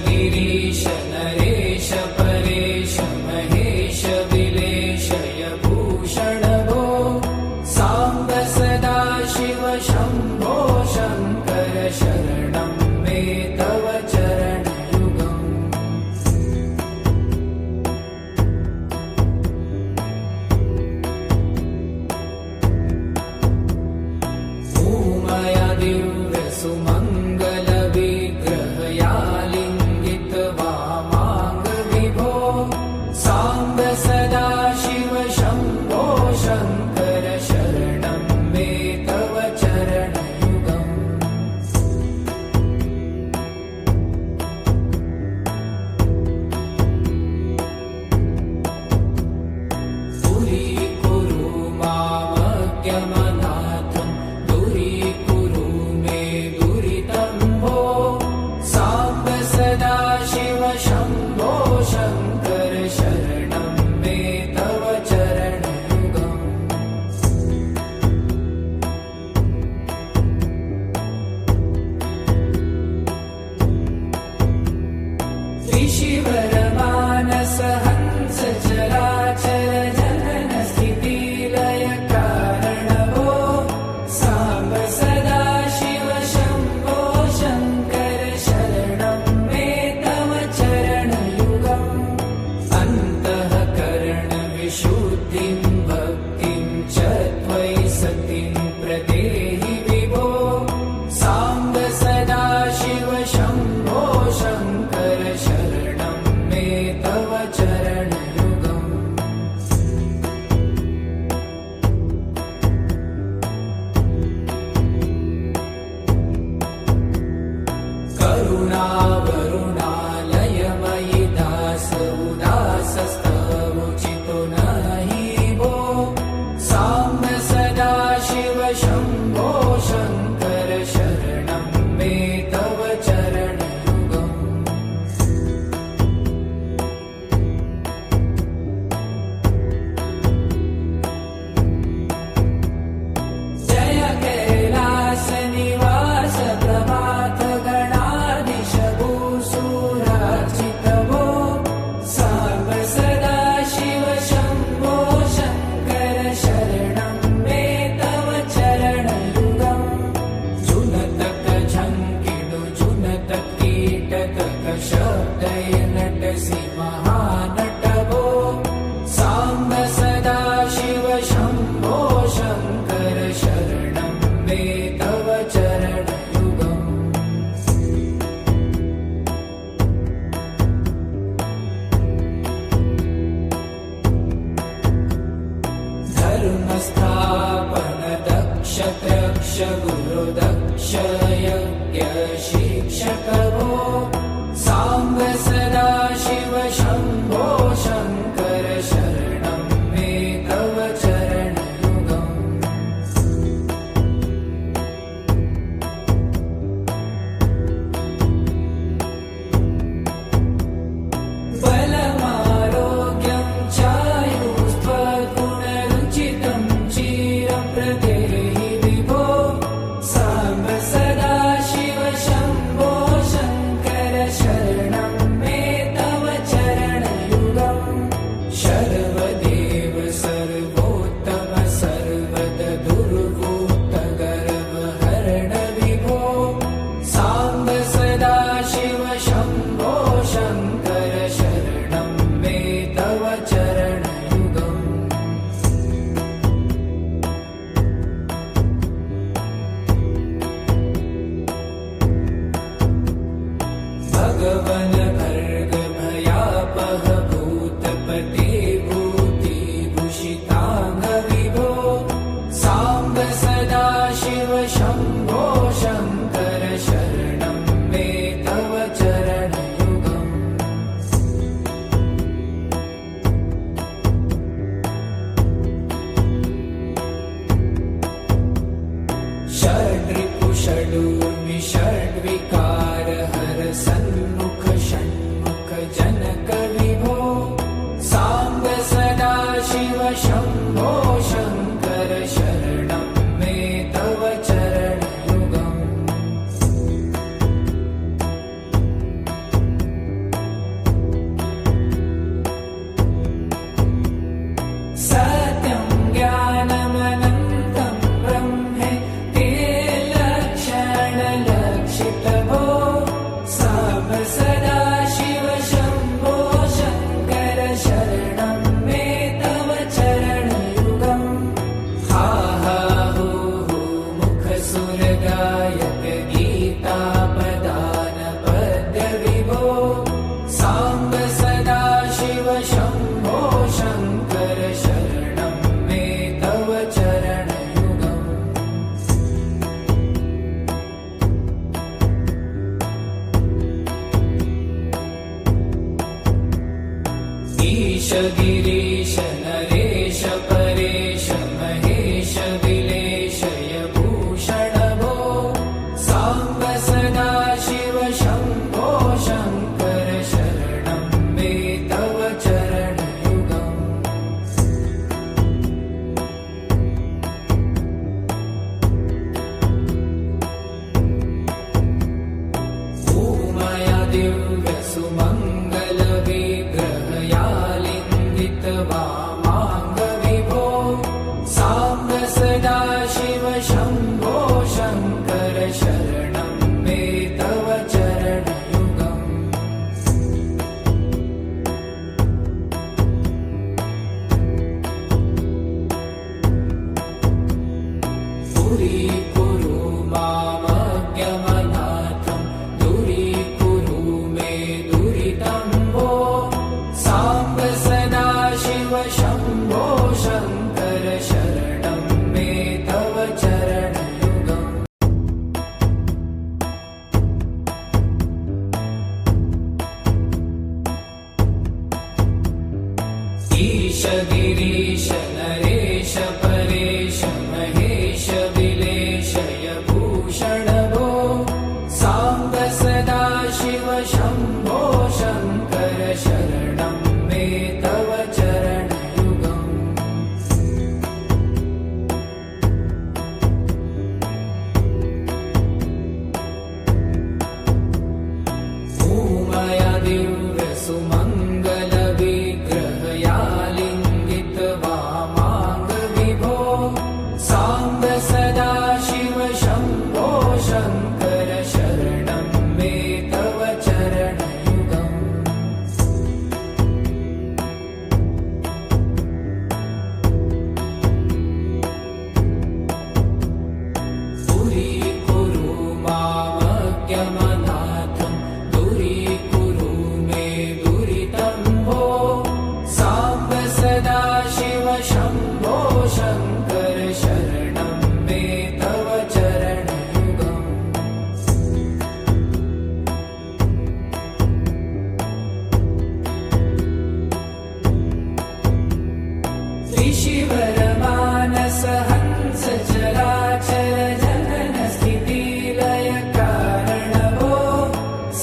गिरीश नरेश परेश महेश विलेशय भूषण भो साम्ब सदा शिव शम्भो शङ्कर शरणं मे तव चरणयुगम् उमया दिव्य सुमङ्गल विग्रहया लिङ्गित वामाङ्ग विभो साम्ब सदा शिव शम्भो शङ्कर शरणं मे तव चरणयुगम् दूरीकुरु मामज्ञमनाथं दूरीकुरु मे दुरितं भो साम्ब सदा शिव शम्भो शङ्कर शरणं मे तव चरणयुगम् ऋषिवरमानस हंस चराचर जनन स्थिति लय कारण भो साम्ब सदा शिव शम्भो शङ्कर शरणं मे तव चरणयुगम् अन्तःकरण विशुद्धिं भक्तिं च त्वयि सतिं प्रदेहि विभो साम्ब सदा शिव शम्भो शङ्कर शरणं मे तव चरणयुगम् करुणावरुणालयमयि दास उदासस्तवोचितो नहि भो साम्ब सदा शिव शम्भो शङ्कर शरणं मे तव चरणयुगम् जय कैलास निवास प्रभात गणाधीश भूसुरार्चित भो साम्ब सदा शिव शम्भो शङ्कर शरणं मे तव चरणयुगम् जुनतक झङ्किडु जुनतक कीटक शब्दय नटसि महानट भो साम्ब सदा शिव शम्भो शङ्कर शरणं मे तव चरणयुगम् धर्मस्थापन दक्ष त्रक्ष गुरु दक्ष यज्ञ शिक्षक भो साम्ब सदा शिव शम्भो शङ्कर शरणं मे तव चरणयुगम् बलमारोग्यं चायुस्त्वगुणरुचितं चिरप्रदेहि विभो साम्ब सदा शिव शम्भो शङ्कर शरणं मे तव चरणयुगम् शर्वदेव सर्वोत्तम सर्वद दुर्भूत गर्वहरण विभो साम्ब सदा शिव शम्भो शङ्कर शरणं मे तव चरणयुगम् भगवन भर्ग भयापह भूतपते भूतिभूषिताङ्ग विभो साम्ब सदा शिव शम्भो शङ्कर शरणं मे तव चरणयुगम् षड्रिपु षडूर्मि षड्विकार हर सन्मुख षण्मुख जनक विभो साम्ब सदा शिव शम्भो शङ्कर शरणं मे तव चरणयुगम् गिरीश नरेश परेश महेश विलेशय भूषण भो साम्ब सदा शिव शम्भो शङ्कर शरणं मे तव चरणयुगम् भूमया दिव्य सुमङ्गल विग्रहयालिङ्गित वामाङ्ग विभो साम्ब सदा शिव शम्भो शङ्कर शरणं मे तव चरणयुगम् दूरीकुरु मामज्ञमनाथं दूरीकुरु मे दुरितं भो साम्ब सदा शिव शम्भो शङ्कर शरणं मे तव चरणयुगम् ईश गिरीश नरेश परेश महेश विलेशय भूषण भो साम्ब सदा शिव शम्भो शङ्कर शरणं मे तव चरणयुगम् भूमया दिव्य सुमङ्गल विग्रहयालिङ्गित वामाङ्ग विभो साम्ब सदा शिव शम्भो शङ्कर शरणं मे तव चरणयुगम् दूरीकुरु मामज्ञमनाथं दूरीकुरु मे दुरितं भो साम्ब सदा शिव शम्भो शङ्कर शरणं मे तव चरणयुगम् ऋषिवरमानस हंस चराचर जनन स्थिति लय कारण भो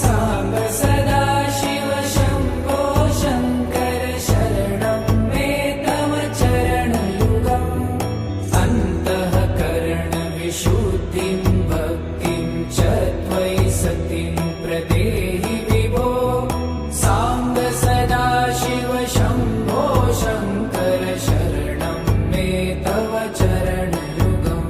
साम्ब सदा शिव शम्भो शङ्कर शरणं मे तव चरणयुगम् अन्तःकरण विशुद्धिं भक्तिं च त्वयि सतिं प्रदेहि विभो साम्ब सदा शिव शम्भो शङ्कर शरणं मे तव चरणयुगम्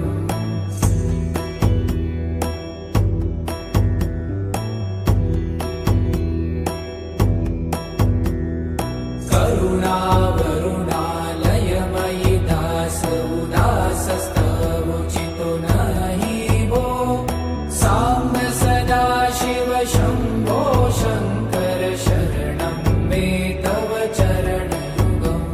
करुणावरुणालयमयि दास उदासस्तवोचितो नहि भो साम्ब सदा शिव शम्भो शङ्कर शरणं मे तव चरणयुगम्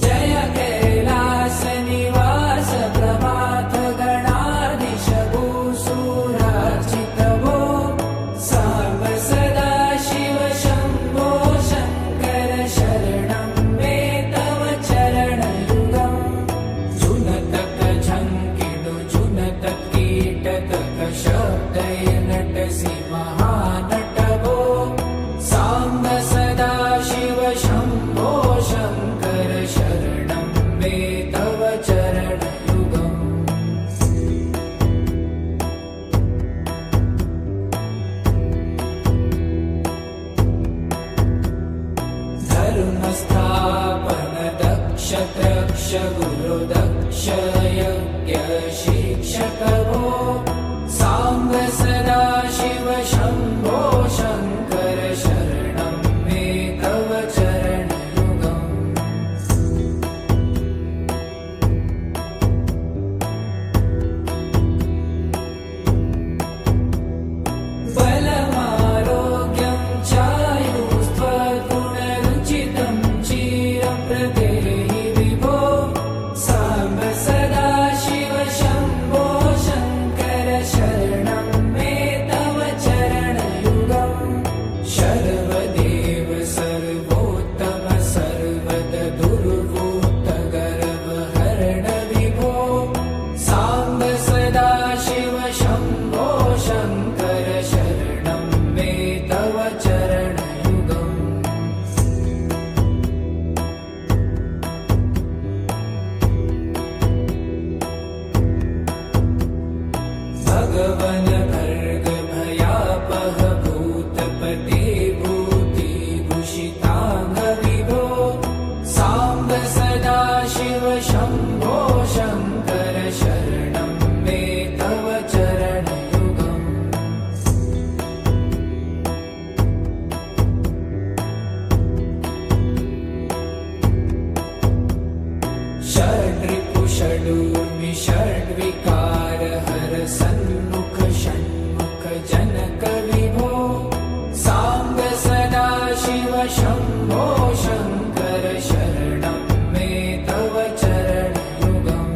जय कैलास निवास प्रभात गणाधीश भूसुरार्चित भो साम्ब सदा शिव शम्भो शङ्कर शरणं मे तव चरणयुगम् जुनतक झङ्किडु जुनतक कीटतक शब्दय नटसि महानट भो साम्ब सदा शिव शम्भो शङ्कर शरणं मे तव चरणयुगम् धर्मस्थापन दक्ष त्रक्ष गुरु दक्ष यज्ञ शिक्षक भो साम्ब सदा शिव शम्भो शङ्कर शरणं मे तव चरणयुगम् बलमारोग्यं चायुस्त्वगुणरुचितं चिरं प्रदेहि विभो साम्ब सदा शिव शम्भो शङ्कर शङ्कर शरणं मे तव चरणयुगम् भगवन् भर्ग भयापह भूतपते भूतिभूषिताङ्ग विभो साम्ब सदा शिव शम्भो शङ्कर शरणं मे तव चरणयुगम् षड्रिपु षडूर्मि षड्विकार हर सन्मुख षण्मुख जनक विभो साम्ब सदा शिव शम्भो शङ्कर शरणं मे तव चरणयुगम्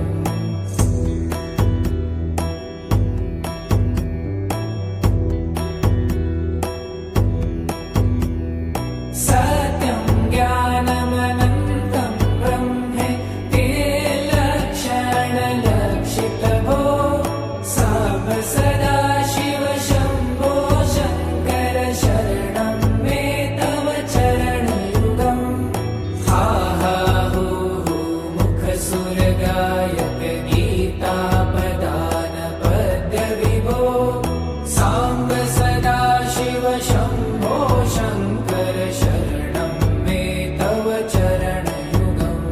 सत्यं ज्ञानमनन्तं ब्रह्मे ते लक्षणलक्षितभो साम्ब सदा शिव शम्भो शङ्कर शरणं मे तव चरणयुगम् हा हा हू हू मुखसुरगायक गीतापदान पद्य विभो साम्ब सदा शिव शम्भो शङ्कर शरणं मे तव चरणयुगम्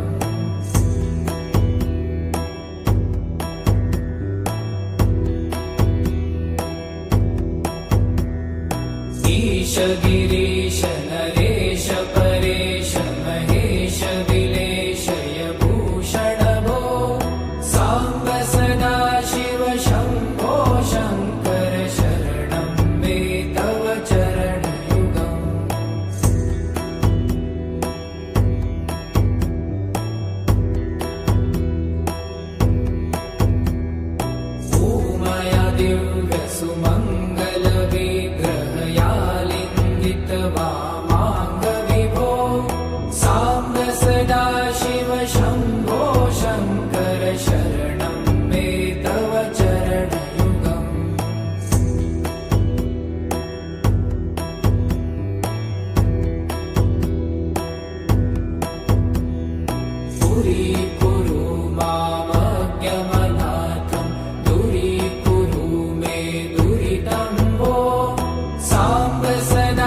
ईश गिरीश नरेश परेश महेश विलेशय भूषण भो साम्ब सदा शिव शम्भो शङ्कर शरणं मे तव चरणयुगम् उमया दिव्य सुमङ्गल विग्रहयालिङ्गित वामाङ्ग विभो साम्ब सदा शिव शम्भो शङ्कर शरणं मे तव चरणयुगम् पुरीकुरु मामज्ञमनाथं दूरीकुरु मे दुरितं भो साम्ब सदा